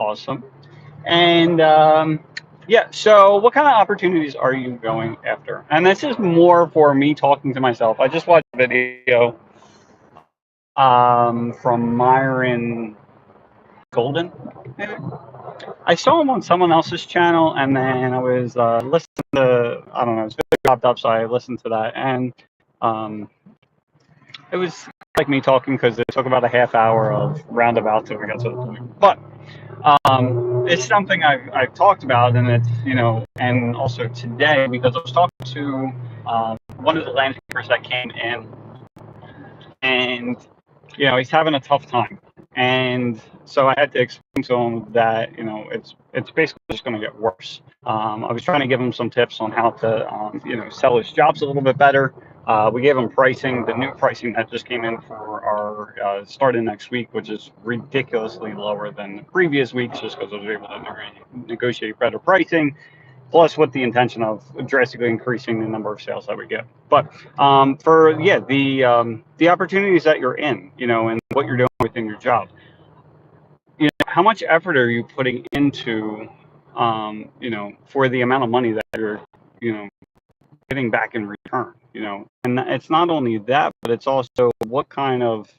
Awesome. And yeah, so what kind of opportunities are you going after? And this is more for me talking to myself. I just watched a video from Myron Golden. Maybe. I saw him on someone else's channel, and then I was listening to, I don't know, it's video popped up, so I listened to that. And um, it was like me talking because it took about a half hour of roundabout till we got to the point. But it's something I've talked about, and it's, and also today because I was talking to one of the landscapers that came in, and he's having a tough time, and so I had to explain to him that it's basically just going to get worse. I was trying to give him some tips on how to sell his jobs a little bit better. We gave him pricing, the new pricing that just came in for our starting next week, which is ridiculously lower than the previous weeks, just because I was able to negotiate better pricing, plus with the intention of drastically increasing the number of sales that we get. But for the opportunities that you're in, and what you're doing within your job, how much effort are you putting into, for the amount of money that you're, you know, getting back in return, and it's not only that, but it's also what kind of,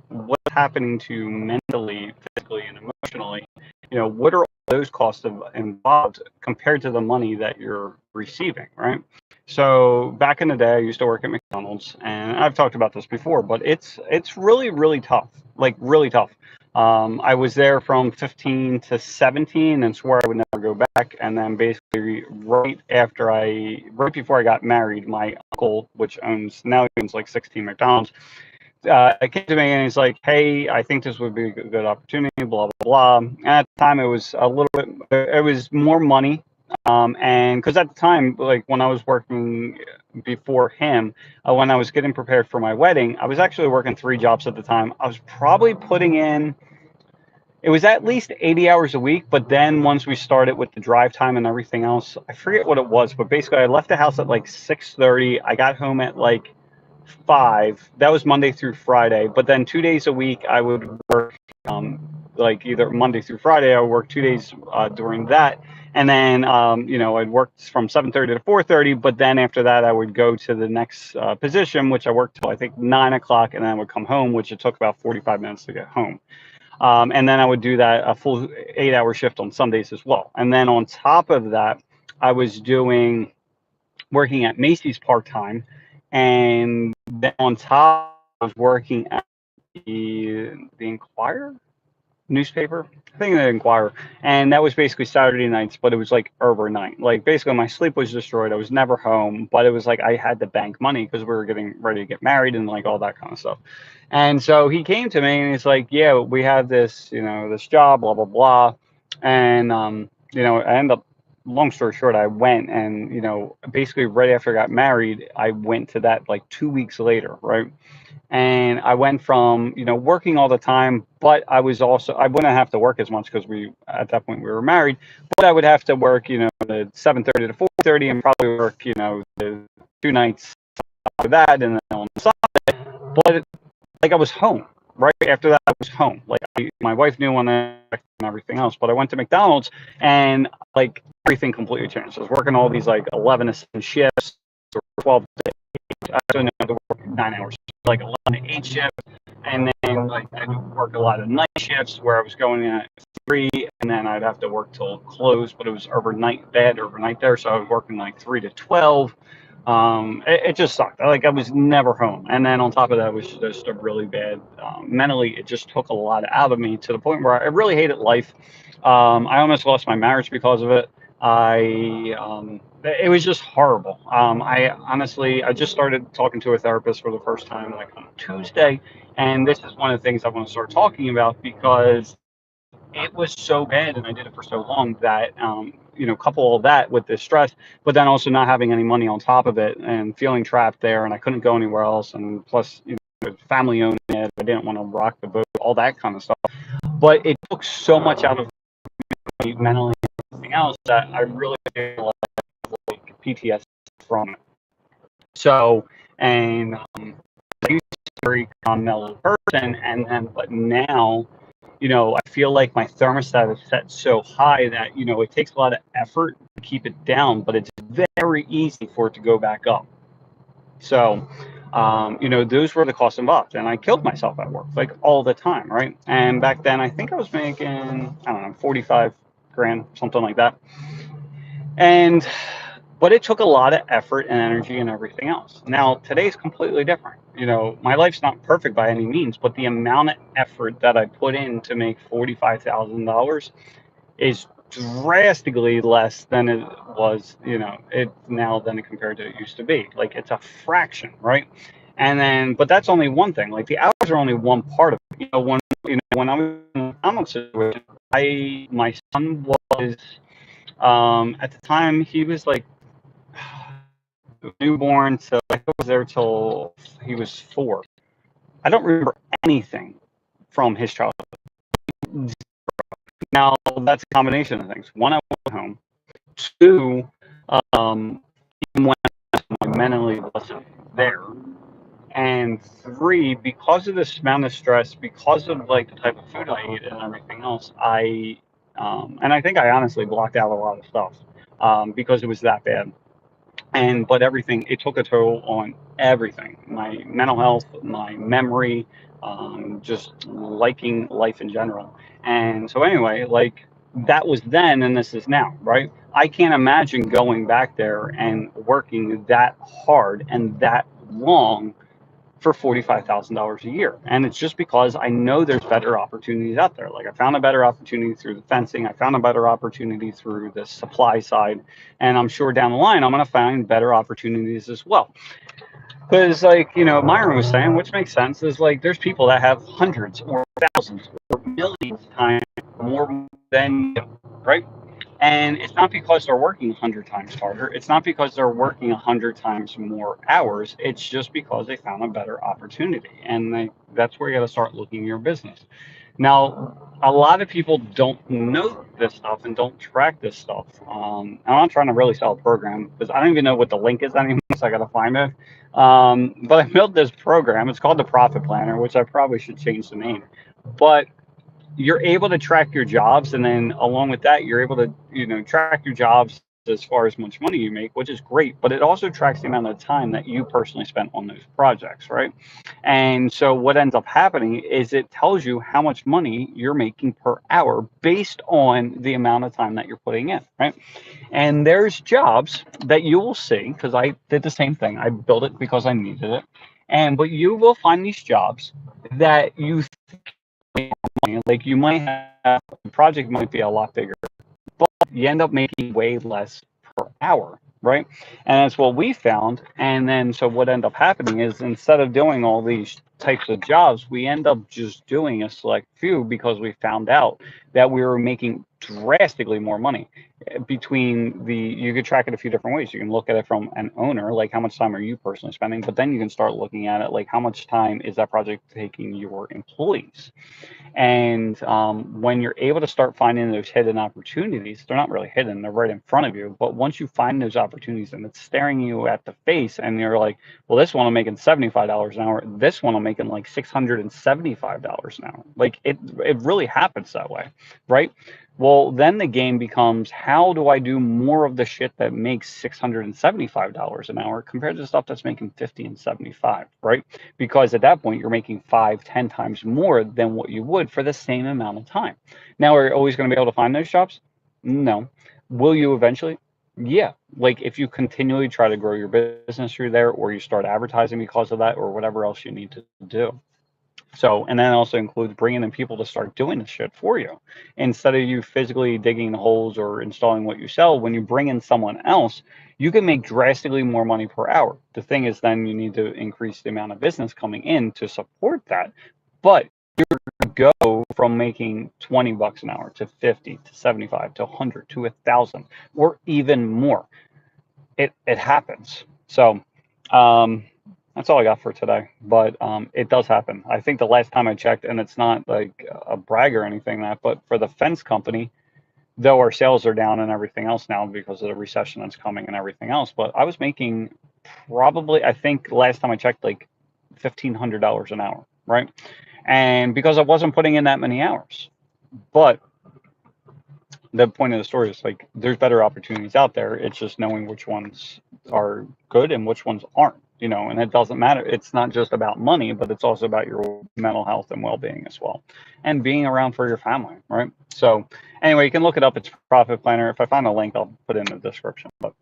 what's happening to you mentally, physically, and emotionally. What are all those costs involved compared to the money that you're receiving, right? So back in the day, I used to work at McDonald's, and I've talked about this before, but it's really really tough, like really tough. I was there from 15 to 17 and swore I would never go back. And then basically right before I got married, my uncle, which now he owns like 16 McDonald's, came to me and he's like, "Hey, I think this would be a good opportunity." Blah blah blah. And at the time, it was a little bit. It was more money, and because at the time, like when I was working before him, when I was getting prepared for my wedding, I was actually working 3 jobs at the time. I was probably putting in. It was at least 80 hours a week, but then once we started with the drive time and everything else, I forget what it was, but basically I left the house at like 6:30. I got home at like 5. That was Monday through Friday. But then 2 days a week I would work, like either Monday through Friday. I would work 2 days during that, and then I'd work from 7:30 to 4:30. But then after that, I would go to the next position, which I worked till I think 9 o'clock, and then I would come home, which it took about 45 minutes to get home. And then I would do that a full 8-hour shift on Sundays as well. And then on top of that, I was doing working at Macy's part time, and then on top, I was working at the Inquirer newspaper. I think the Inquirer, and that was basically Saturday nights, but it was like overnight. Like basically, my sleep was destroyed. I was never home, but it was like I had to bank money because we were getting ready to get married and like all that kind of stuff. And so he came to me and he's like, "Yeah, we have this, this job, blah blah blah," and I ended up. Long story short, I went and basically right after I got married, I went to that like 2 weeks later, right? And I went from working all the time, but I wouldn't have to work as much because we at that point we were married, but I would have to work the 7:30 to 4:30 and probably work the 2 nights after that and then on Sunday. But like I was home right after that. I was home. Like my wife knew when I and everything else, but I went to McDonald's and like everything completely changed. I was working all these like 11 to 7 shifts or 12 I actually had to work 9 hours, like 11 to 8 shifts, and then like I'd work a lot of night shifts where I was going at 3, and then I'd have to work till close, but it was overnight. They had overnight there, so I was working like 3 to 12. It just sucked. Like I was never home, and then on top of that, it was just a really bad. Mentally, it just took a lot out of me to the point where I really hated life. I almost lost my marriage because of it. It was just horrible. I honestly, I just started talking to a therapist for the first time like on Tuesday, and this is one of the things I want to start talking about because it was so bad and I did it for so long that, couple all that with the stress, but then also not having any money on top of it and feeling trapped there, and I couldn't go anywhere else. And plus, family owned it. I didn't want to rock the boat, all that kind of stuff. But it took so much out of me mentally and everything else that I really feel like PTSD from it. So, and I used to be a very calm, mellow person, and then, but now I feel like my thermostat is set so high that, it takes a lot of effort to keep it down, but it's very easy for it to go back up. So, those were the costs involved. And I killed myself at work, like all the time, right? And back then, I think I was making, I don't know, 45 grand, something like that. And, but it took a lot of effort and energy and everything else. Now, today's completely different. My life's not perfect by any means, but the amount of effort that I put in to make $45,000 is drastically less than it was, it now than it compared to it used to be. Like it's a fraction, right? And then, but that's only one thing. Like the hours are only one part of it. When I was in a comic situation, my son was, at the time he was like newborn, so I was there till he was 4. I don't remember anything from his childhood. Now that's a combination of things. One, I went home. Two, even when I mentally wasn't there. And 3, because of this amount of stress, because of like the type of food I eat and everything else, and I think I honestly blocked out a lot of stuff, because it was that bad. But everything, it took a toll on everything, my mental health, my memory, just liking life in general. And so anyway, like that was then and this is now, right? I can't imagine going back there and working that hard and that long for $45,000 a year. And it's just because I know there's better opportunities out there. Like I found a better opportunity through the fencing. I found a better opportunity through the supply side. And I'm sure down the line, I'm going to find better opportunities as well. Because like, Myron was saying, which makes sense, is like there's people that have hundreds or thousands or millions times more than you, right? And it's not because they're working 100 times harder. It's not because they're working 100 times more hours. It's just because they found a better opportunity. And that's where you got to start looking at your business. Now, a lot of people don't know this stuff and don't track this stuff. I'm not trying to really sell a program because I don't even know what the link is anymore, so I got to find it. But I built this program. It's called the Profit Planner, which I probably should change the name. But you're able to track your jobs, and then along with that you're able to track your jobs as far as much money you make, which is great, but it also tracks the amount of time that you personally spent on those projects, right? And so what ends up happening is it tells you how much money you're making per hour based on the amount of time that you're putting in, right? And there's jobs that you will see, because I did the same thing. I built it because I needed it. But you will find these jobs that you like you might have, the project might be a lot bigger, but you end up making way less per hour, right? And that's what we found. And then so what ended up happening is instead of doing all these types of jobs, we end up just doing a select few because we found out that we were making drastically more money. You could track it a few different ways. You can look at it from an owner, like how much time are you personally spending, but then you can start looking at it like how much time is that project taking your employees. And when you're able to start finding those hidden opportunities, they're not really hidden, they're right in front of you. But once you find those opportunities and it's staring you at the face, and you're like, well, this one I'm making $75 an hour, this one I'm making like $675 an hour. Like it really happens that way, right? Well, then the game becomes, how do I do more of the shit that makes $675 an hour compared to the stuff that's making 50 and 75, right? Because at that point you're making 5, 10 times more than what you would for the same amount of time. Now, are you always going to be able to find those jobs? No. Will you eventually? Yeah. Like if you continually try to grow your business through there, or you start advertising because of that, or whatever else you need to do. So, and that also includes bringing in people to start doing this shit for you. Instead of you physically digging the holes or installing what you sell, when you bring in someone else, you can make drastically more money per hour. The thing is, then you need to increase the amount of business coming in to support that. But you're go from making $20 an hour to 50 to 75 to 100 to 1,000 or even more. It happens. So, that's all I got for today. But it does happen. I think the last time I checked, and it's not like a brag or anything but for the fence company, though our sales are down and everything else now because of the recession that's coming and everything else, but I was making probably, I think last time I checked, like $1,500 an hour, right? And because I wasn't putting in that many hours. But the point of the story is like there's better opportunities out there. It's just knowing which ones are good and which ones aren't, you know, and it doesn't matter. It's not just about money, but it's also about your mental health and well-being as well, and being around for your family, right? So anyway, you can look it up. It's Profit Planner. If I find a link, I'll put it in the description. But